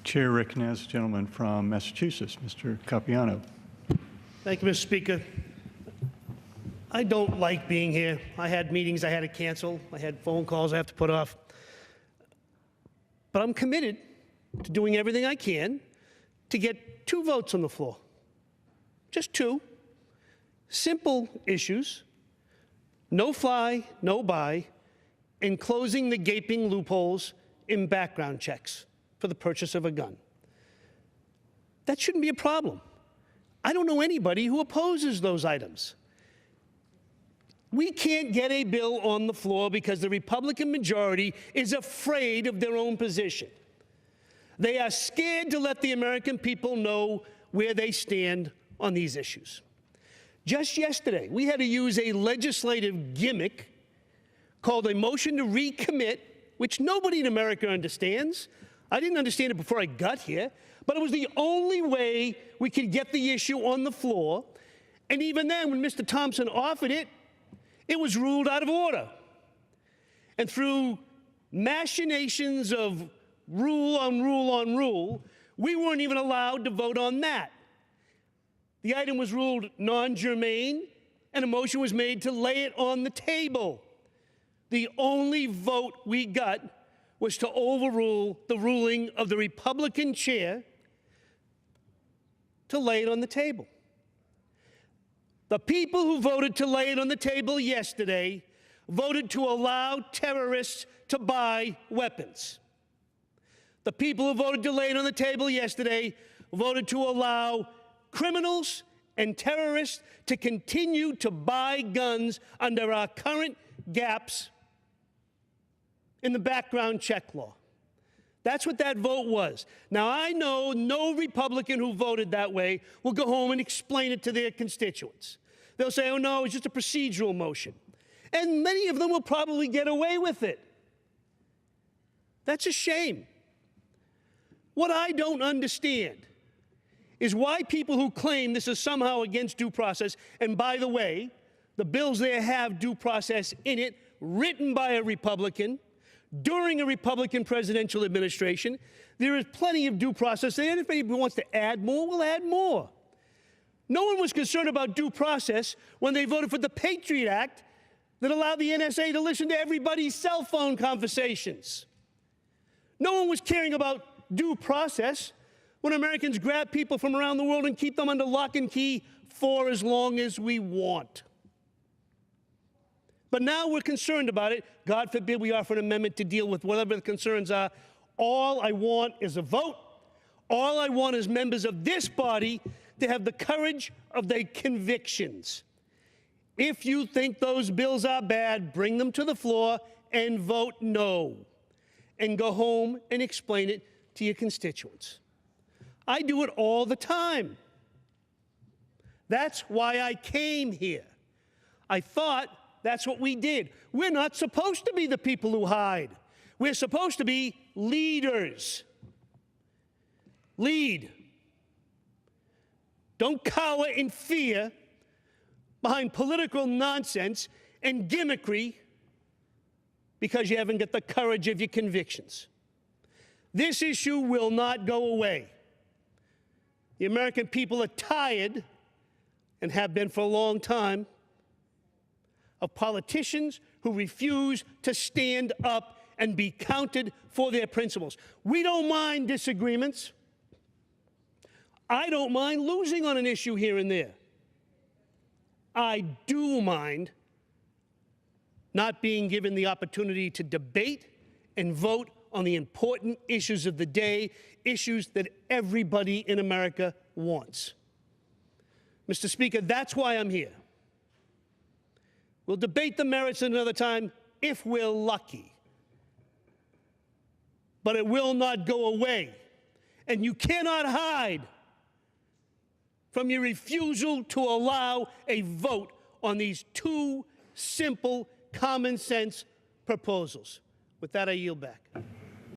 Chair recognizes the gentleman from Massachusetts, Mr. Capuano. Thank you, Mr. Speaker. I don't like being here. I had meetings I had to cancel. I had phone calls I have to put off. But I'm committed to doing everything I can to get 2 votes on the floor. Just 2. Simple issues. No fly, no buy, and closing the gaping loopholes in background checks for the purchase of a gun. That shouldn't be a problem. I don't know anybody who opposes those items. We can't get a bill on the floor because the Republican majority is afraid of their own position. They are scared to let the American people know where they stand on these issues. Just yesterday, we had to use a legislative gimmick called a motion to recommit, which nobody in America understands. I didn't understand it before I got here, but it was the only way we could get the issue on the floor. And even then, when Mr. Thompson offered it, it was ruled out of order. And through machinations of rule on rule on rule, we weren't even allowed to vote on that. The item was ruled non-germane, and a motion was made to lay it on the table. The only vote we got was to overrule the ruling of the Republican chair to lay it on the table. The people who voted to lay it on the table yesterday voted to allow terrorists to buy weapons. The people who voted to lay it on the table yesterday voted to allow criminals and terrorists to continue to buy guns under our current gaps in the background check law. That's what that vote was. Now, I know no Republican who voted that way will go home and explain it to their constituents. They'll say, oh, no, it's just a procedural motion. And many of them will probably get away with it. That's a shame. What I don't understand is why people who claim this is somehow against due process, and by the way, the bills there have due process in it, written by a Republican, during a Republican presidential administration. There is plenty of due process there, and if anybody wants to add more, we'll add more. No one was concerned about due process when they voted for the Patriot Act that allowed the NSA to listen to everybody's cell phone conversations. No one was caring about due process when Americans grab people from around the world and keep them under lock and key for as long as we want. But now we're concerned about it. God forbid we offer an amendment to deal with whatever the concerns are. All I want is a vote. All I want is members of this body to have the courage of their convictions. If you think those bills are bad, bring them to the floor and vote no. And go home and explain it to your constituents. I do it all the time. That's why I came here. I thought that's what we did. We're not supposed to be the people who hide. We're supposed to be leaders. Lead. Don't cower in fear behind political nonsense and gimmickry because you haven't got the courage of your convictions. This issue will not go away. The American people are tired, and have been for a long time, of politicians who refuse to stand up and be counted for their principles. We don't mind disagreements. I don't mind losing on an issue here and there. I do mind not being given the opportunity to debate and vote on the important issues of the day, issues that everybody in America wants. Mr. Speaker, that's why I'm here. We'll debate the merits another time if we're lucky. But it will not go away. And you cannot hide from your refusal to allow a vote on these 2 simple, common sense proposals. With that, I yield back.